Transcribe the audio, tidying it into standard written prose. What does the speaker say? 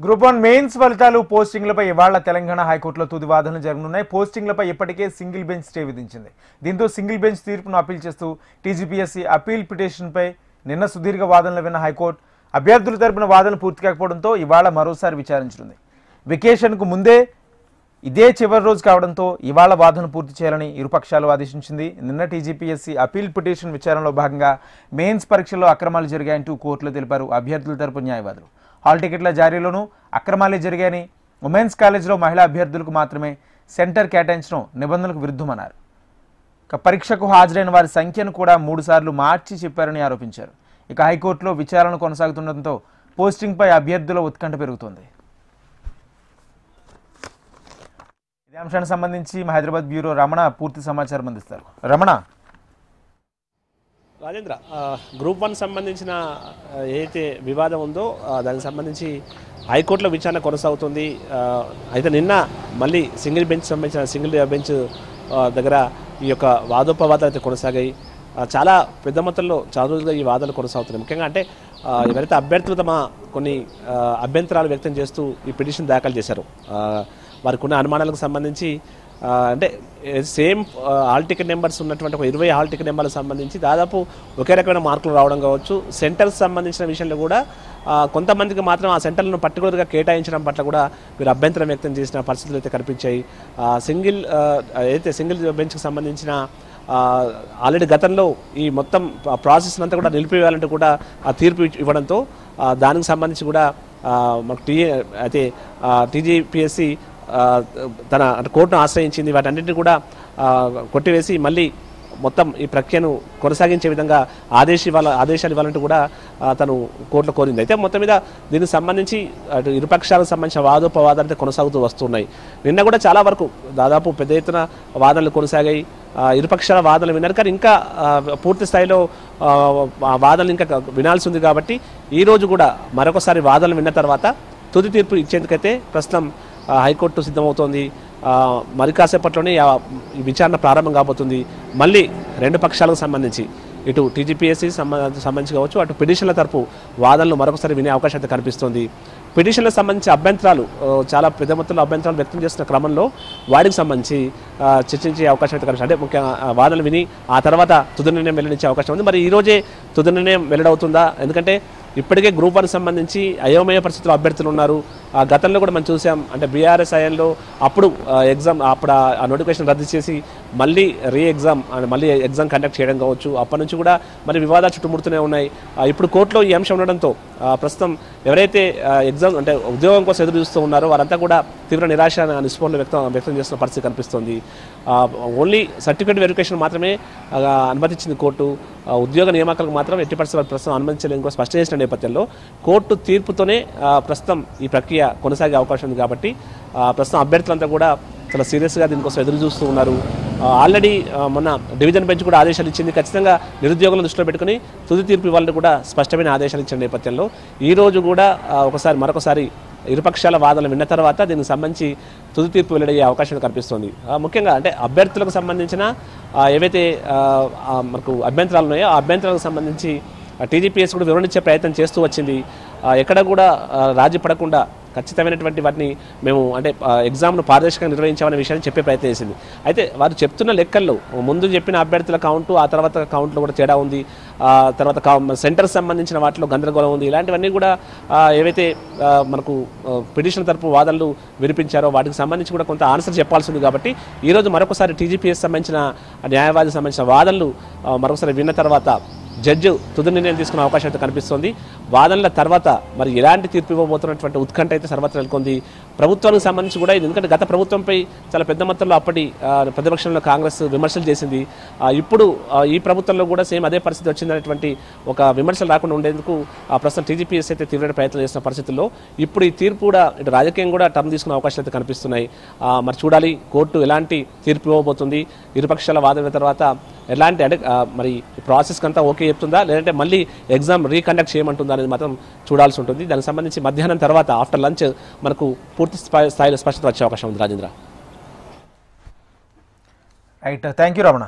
Group 1 mains ఫలితాలు పోస్టింగ్లపై ఇవాళ తెలంగాణ హైకోర్టులో తుది వాదనలు జరగనున్నాయి. పోస్టింగ్లపై ఇప్పటికే సింగిల్ బెంచ్ స్టే విధించింది. దీంతో సింగిల్ బెంచ్ తీర్పును అప్పీల్ చేస్తూ టీజీపీఎస్సీ అప్పీల్ పిటిషన్పై నిన్న సుదీర్ఘ వాదనలు విన్న హైకోర్టు అభ్యర్థుల తరపున వాదనలు పూర్తి కాకపోవడంతో ఇవాళ మరోసారి విచారించనుంది. వెకేషన్కు ముందే ఇదే చివరి రోజు కావడంతో ఇవాళ వాదనలు పూర్తి చేయాలని ఇరుపక్షాలు ఆదేశించింది. నిన్న టీజీపీఎస్సీ అప్పీల్ పిటిషన్ విచారణలో భాగంగా మెయిన్స్ పరీక్షల్లో అక్రమాలు జరిగాయంటూ కోర్టులో తెలిపారు అభ్యర్థుల తరపు న్యాయవాదులు. హాల్ టికెట్ల జారీలోనూ అక్రమాలే జరిగాయని, ఉమెన్స్ కాలేజీలో మహిళా అభ్యర్థులకు మాత్రమే సెంటర్ కేటాయించడం నిబంధనలకు విరుద్ధమన్నారు. పరీక్షకు హాజరైన వారి సంఖ్యను కూడా 3 సార్లు మార్చి చెప్పారని ఆరోపించారు. ఇక హైకోర్టులో విచారణ కొనసాగుతుండటంతో పోస్టింగ్పై అభ్యర్థుల ఉత్కంఠ పెరుగుతోంది. ఇదే అంశానికి సంబంధించి హైదరాబాద్ బ్యూరో రమణ పూర్తి సమాచారం అందిస్తారు. రమణ, రాజేంద్ర, గ్రూప్ 1 సంబంధించిన ఏదైతే వివాదం ఉందో దానికి సంబంధించి హైకోర్టులో విచారణ కొనసాగుతుంది. అయితే నిన్న మళ్ళీ సింగిల్ బెంచ్ సంబంధించిన సింగిల్ బెంచ్ దగ్గర ఈ యొక్క వాదోపవాదాలు అయితే కొనసాగాయి. చాలా పెద్ద మొత్తంలో చాలా రోజులుగా ఈ వాదనలు కొనసాగుతున్నాయి. ముఖ్యంగా అంటే ఎవరైతే అభ్యర్థులు తమ కొన్ని అభ్యంతరాలు వ్యక్తం చేస్తూ ఈ పిటిషన్ దాఖలు చేశారు, వారికి ఉన్న అనుమానాలకు సంబంధించి అంటే సేమ్ హాల్ టికెట్ నెంబర్స్ ఉన్నటువంటి ఒక 20 హాల్ టికెట్ నెంబర్లకు సంబంధించి దాదాపు ఒకే రకమైన మార్కులు రావడం కావచ్చు. సెంటర్స్ సంబంధించిన విషయంలో కూడా కొంతమందికి మాత్రం ఆ సెంటర్లను పర్టికులర్గా కేటాయించడం పట్ల కూడా వీరు అభ్యంతరం వ్యక్తం చేసిన పరిస్థితులు అయితే కనిపించాయి. ఏదైతే సింగిల్ బెంచ్కి సంబంధించిన ఆల్రెడీ గతంలో ఈ మొత్తం ప్రాసెస్ అంతా కూడా నిలిపివేయాలంటూ కూడా ఆ తీర్పు ఇవ్వడంతో దానికి సంబంధించి కూడా మనకు టీజీపీఎస్సీ తన కోర్టును ఆశ్రయించింది. వాటన్నింటినీ కూడా కొట్టివేసి మళ్ళీ మొత్తం ఈ ప్రక్రియను కొనసాగించే విధంగా ఆదేశాలు ఇవ్వాలంటూ కూడా తను కోర్టులో కోరింది. అయితే మొత్తం మీద దీనికి సంబంధించి అటు ఇరుపక్షాలకు సంబంధించిన వాదోపవాదాలు కొనసాగుతూ వస్తున్నాయి. నిన్న కూడా చాలా వరకు దాదాపు పెద్ద ఎత్తున వాదనలు కొనసాగాయి. ఇరుపక్షాల వాదనలు విన్నారు, కానీ ఇంకా పూర్తి స్థాయిలో వాదనలు ఇంకా వినాల్సి ఉంది. కాబట్టి ఈరోజు కూడా మరొకసారి వాదనలు విన్న తర్వాత తుది తీర్పు ఇచ్చేందుకైతే ప్రస్తుతం హైకోర్టు సిద్ధమవుతోంది. మరి కాసేపట్లోనే ఈ విచారణ ప్రారంభం కాబోతుంది. మళ్ళీ రెండు పక్షాలకు సంబంధించి ఇటు టీజీపీఎస్సీ సంబంధించి కావచ్చు, అటు పిటిషన్ల తరపు వాదనలు మరొకసారి వినే అవకాశం అయితే కనిపిస్తోంది. పిటిషన్లకు సంబంధించి అభ్యంతరాలు చాలా పెద్ద మొత్తంలో అభ్యంతరాలు వ్యక్తం చేస్తున్న క్రమంలో వాటికి సంబంధించి చర్చించే అవకాశం అయితే కనిపిస్తుంది. అంటే ముఖ్యంగా వాదనలు విని ఆ తర్వాత తుది నిర్ణయం వెల్లడించే అవకాశం ఉంది. మరి ఈరోజే తుది నిర్ణయం వెల్లడవుతుందా? ఎందుకంటే ఇప్పటికే గ్రూప్ 1 సంబంధించి అయోమయ పరిస్థితుల్లో అభ్యర్థులు ఉన్నారు. గతంలో కూడా మనం చూసాం, అంటే బీఆర్ఎస్ ఐఎన్లో అప్పుడు ఎగ్జామ్ ఆ నోటిఫికేషన్ రద్దు చేసి మళ్ళీ మళ్ళీ ఎగ్జామ్ కండక్ట్ చేయడం కావచ్చు. అప్పటి నుంచి కూడా మరి వివాదాలు చుట్టుముడుతూనే ఉన్నాయి. ఇప్పుడు కోర్టులో ఈ అంశం ఉండడంతో ప్రస్తుతం ఎవరైతే ఎగ్జామ్ అంటే ఉద్యోగం కోసం ఎదురు చూస్తూ ఉన్నారో వారంతా కూడా తీవ్ర నిరాశ నిస్పృహలు వ్యక్తం చేస్తున్న పరిస్థితి కనిపిస్తుంది. ఓన్లీ సర్టిఫికేట్ వెరిఫికేషన్ మాత్రమే అనుమతించింది కోర్టు. ఉద్యోగ నియామకాలకు మాత్రం ఎట్టి పరిస్థితుల్లో ప్రస్తుతం అనుమతించలేని కూడా స్పష్టం చేసిన నేపథ్యంలో కోర్టు తీర్పుతోనే ప్రస్తుతం ఈ ప్రక్రియ కొనసాగే అవకాశం ఉంది. కాబట్టి ప్రస్తుతం అభ్యర్థులంతా కూడా చాలా సీరియస్గా దీనికోసం ఎదురు చూస్తూ ఉన్నారు. ఆల్రెడీ మొన్న డివిజన్ బెంచ్ కూడా ఆదేశాలు ఇచ్చింది. ఖచ్చితంగా నిరుద్యోగులను దృష్టిలో పెట్టుకుని తుది తీర్పు ఇవ్వాలని కూడా స్పష్టమైన ఆదేశాలు ఇచ్చిన నేపథ్యంలో ఈరోజు కూడా మరొకసారి ఇరుపక్షాల వాదనలు విన్న తర్వాత దీనికి సంబంధించి తుది తీర్పు వెల్లడయ్యే అవకాశం కనిపిస్తుంది. ముఖ్యంగా అంటే అభ్యర్థులకు సంబంధించిన ఏవైతే మనకు అభ్యంతరాలు ఉన్నాయో ఆ అభ్యంతరాలకు సంబంధించి టీజీపీఎస్ కూడా వివరించే ప్రయత్నం చేస్తూ వచ్చింది. ఎక్కడ కూడా రాజీ పడకుండా ఖచ్చితమైనటువంటి వాటిని మేము అంటే ఎగ్జామ్ను పారదర్శకంగా నిర్వహించామనే విషయాన్ని చెప్పే ప్రయత్నం చేసింది. అయితే వారు చెప్తున్న లెక్కల్లో ముందు చెప్పిన అభ్యర్థుల కౌంటు, ఆ తర్వాత కౌంట్లో కూడా తేడా ఉంది. తర్వాత సెంటర్ సంబంధించిన వాటిలో గందరగోళం ఉంది. ఇలాంటివన్నీ కూడా ఏవైతే మనకు పిటిషన్ తరపు వాదనలు వినిపించారో వాటికి సంబంధించి కూడా కొంత ఆన్సర్ చెప్పాల్సి ఉంది. కాబట్టి ఈరోజు మరొకసారి టీజీపీఎస్ సంబంధించిన న్యాయవాదికి సంబంధించిన వాదనలు మరొకసారి విన్న తర్వాత జడ్జి తుది నిర్ణయం తీసుకునే అవకాశం అయితే కనిపిస్తుంది. వాదనల తర్వాత మరి ఎలాంటి తీర్పు ఇవ్వబోతున్నటువంటి ఉత్కంఠ అయితే సర్వత్రా నెలకొంది. ప్రభుత్వానికి సంబంధించి కూడా ఇది, ఎందుకంటే గత ప్రభుత్వంపై చాలా పెద్ద మొత్తంలో అప్పటి ప్రతిపక్షంలో కాంగ్రెస్ విమర్శలు చేసింది. ఇప్పుడు ఈ ప్రభుత్వంలో కూడా సేమ్ అదే పరిస్థితి వచ్చిందనేటువంటి ఒక విమర్శలు రాకుండా ఉండేందుకు ప్రస్తుతం టీజీపీఎస్ అయితే తీవ్ర ప్రయత్నం చేస్తున్న పరిస్థితుల్లో ఇప్పుడు ఈ తీర్పు కూడా ఇటు రాజకీయం కూడా టర్న్ తీసుకునే అవకాశాలు అయితే కనిపిస్తున్నాయి. మరి చూడాలి కోర్టు ఎలాంటి తీర్పు ఇవ్వబోతుంది. ఇరుపక్షాల వాదన తర్వాత ఎలాంటి అంటే మరి ప్రాసెస్కి అంతా ఓకే చెప్తుందా, లేదంటే మళ్ళీ ఎగ్జామ్ రీకండక్ట్ చేయమంటుందా అనేది మాత్రం చూడాల్సి ఉంటుంది. దానికి సంబంధించి మధ్యాహ్నం తర్వాత ఆఫ్టర్ లంచ్ మనకు పూర్తి స్థాయిలో స్పష్టత వచ్చే అవకాశం ఉంది. Rajendra, right, thank you Ramana.